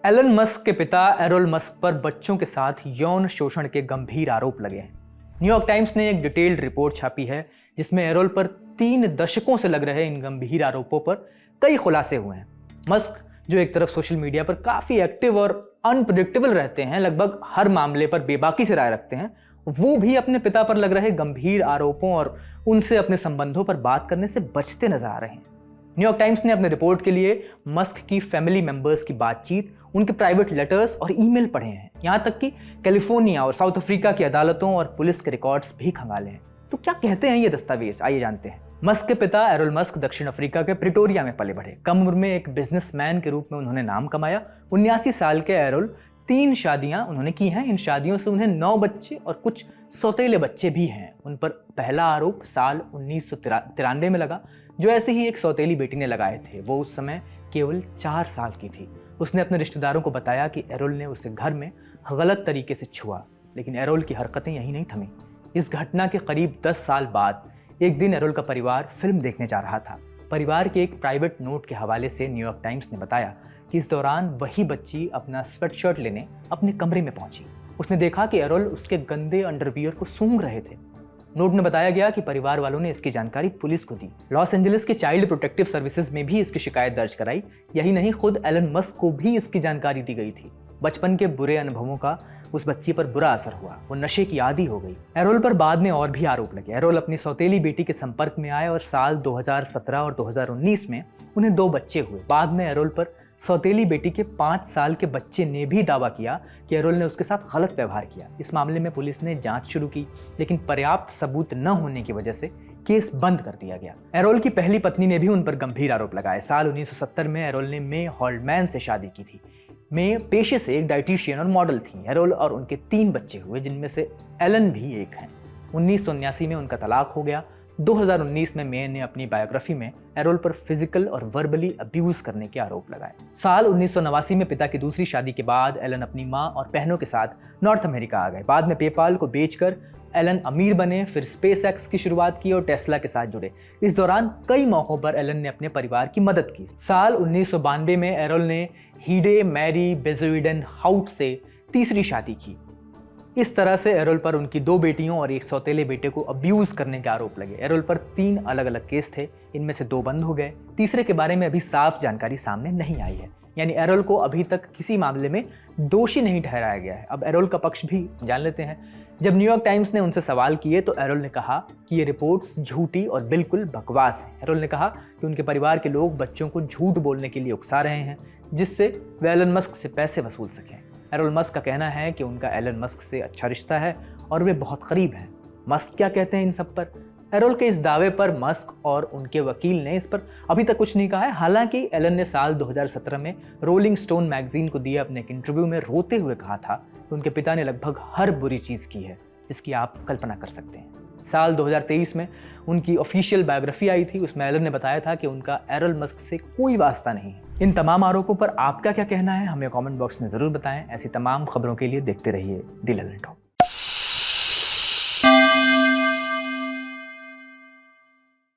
Elon Musk के पिता Errol Musk पर बच्चों के साथ यौन शोषण के गंभीर आरोप लगे हैं। न्यूयॉर्क टाइम्स ने एक डिटेल्ड रिपोर्ट छापी है जिसमें एरोल पर 3 दशकों से लग रहे इन गंभीर आरोपों पर कई खुलासे हुए हैं। मस्क, जो एक तरफ सोशल मीडिया पर काफी एक्टिव और अनप्रेडिक्टेबल रहते हैं, लगभग हर मामले पर बेबाकी से राय रखते हैं, वो भी अपने पिता पर लग रहे गंभीर आरोपों और उनसे अपने संबंधों पर बात करने से बचते नजर आ रहे हैं। न्यूयॉर्क टाइम्स ने अपने रिपोर्ट के लिए मस्क की फैमिली मेंबर्स की बातचीत, उनके प्राइवेट लेटर्स और ईमेल पढ़े हैं। यहाँ तक कि कैलिफोर्निया और साउथ अफ्रीका की अदालतों और पुलिस के रिकॉर्ड्स भी खंगाले हैं। तो क्या कहते हैं ये दस्तावेज, आइए जानते हैं। मस्क के पिता एरोल मस्क दक्षिण अफ्रीका के प्रिटोरिया में पले बढ़े। कम उम्र में एक बिजनेसमैन के रूप में उन्होंने नाम कमाया। 79 साल के एरोल 3 शादियां उन्होंने की हैं। इन शादियों से उन्हें 9 बच्चे और कुछ सौतेले बच्चे भी हैं। उन पर पहला आरोप साल 1993 में लगा, जो ऐसे ही एक सौतेली बेटी ने लगाए थे। वो उस समय केवल 4 साल की थी। उसने अपने रिश्तेदारों को बताया कि एरोल ने उसे घर में गलत तरीके से छुआ, लेकिन एरोल की हरकतें यहीं नहीं थमी। इस घटना के करीब 10 साल बाद एक दिन एरोल का परिवार फिल्म देखने जा रहा था। परिवार के एक प्राइवेट नोट के हवाले से न्यूयॉर्क टाइम्स ने बताया कि इस दौरान वही बच्ची अपना स्वेटशर्ट लेने अपने कमरे में पहुंची। उसने देखा कि एरोल उसके गंदे अंडरवियर को सूंघ रहे थे। नोट में बताया गया कि परिवार वालों ने इसकी जानकारी पुलिस को दी। लॉस एंजलिस के चाइल्ड प्रोटेक्टिव सर्विसेज में भी इसकी शिकायत दर्ज कराई। यही नहीं, खुद एलन मस्क को भी इसकी जानकारी दी गई थी। बचपन के बुरे अनुभवों का उस बच्ची पर बुरा असर हुआ। वो नशे की आदी हो गई। एरोल पर बाद में और भी आरोप लगे। एरोल अपनी सौतेली बेटी के संपर्क में आए और साल 2017 और 2019 में उन्हें 2 बच्चे हुए। बाद में एरोल पर सौतेली बेटी के 5 साल के बच्चे ने भी दावा किया कि एरोल ने उसके साथ गलत व्यवहार किया। इस मामले में पुलिस ने जांच शुरू की, लेकिन पर्याप्त सबूत न होने की वजह से केस बंद कर दिया गया। एरोल की पहली पत्नी ने भी उन पर गंभीर आरोप लगाए। साल 1970 में एरोल ने मे हॉल्डमैन से शादी की थी। मे पेशे से एक डाइटिशियन और मॉडल थी। एरोल और उनके 3 बच्चे हुए, जिनमें से एलन भी एक हैं। 1979 में उनका तलाक हो गया। 2019 में मे ने अपनी बायोग्राफी में एरोल पर फिजिकल और वर्बली अब्यूज करने के आरोप लगाए। साल 1989 में पिता की दूसरी शादी के बाद एलन अपनी मां और बहनों के साथ नॉर्थ अमेरिका आ गए। बाद में पेपाल को बेचकर एलन अमीर बने, फिर स्पेसएक्स की शुरुआत की और टेस्ला के साथ जुड़े। इस दौरान कई मौकों पर एलन ने अपने परिवार की मदद की। साल 1992 में एरोल ने हीडे मैरी बेजोइडन हाउट से तीसरी शादी की। इस तरह से एरोल पर उनकी 2 बेटियों और एक सौतेले बेटे को अब्यूज करने के आरोप लगे। एरोल पर 3 अलग अलग केस थे, इनमें से 2 बंद हो गए। तीसरे के बारे में अभी साफ जानकारी सामने नहीं आई है, यानी एरोल को अभी तक किसी मामले में दोषी नहीं ठहराया गया है। अब एरोल का पक्ष भी जान लेते हैं। जब न्यूयॉर्क टाइम्स ने उनसे सवाल किए तो एरोल ने कहा कि ये रिपोर्ट्स झूठी और बिल्कुल बकवास हैं। एरोल ने कहा कि उनके परिवार के लोग बच्चों को झूठ बोलने के लिए उकसा रहे हैं, जिससे वे एलन मस्क से पैसे वसूल सकें। एरोल मस्क का कहना है कि उनका एलन मस्क से अच्छा रिश्ता है और वे बहुत करीब हैं। मस्क क्या कहते हैं इन सब पर? एरोल के इस दावे पर मस्क और उनके वकील ने इस पर अभी तक कुछ नहीं कहा है। हालांकि एलन ने साल 2017 में रोलिंग स्टोन मैगजीन को दिए अपने एक इंटरव्यू में रोते हुए कहा था कि उनके पिता ने लगभग हर बुरी चीज़ की है, जिसकी आप कल्पना कर सकते हैं। साल 2023 में उनकी ऑफिशियल बायोग्राफी आई थी। उसमें एलन ने बताया था कि उनका एरोल मस्क से कोई वास्ता नहीं है। इन तमाम आरोपों पर आपका क्या कहना है, हमें कमेंट बॉक्स में ज़रूर बताएं। ऐसी तमाम खबरों के लिए देखते रहिए द लंदन टॉक।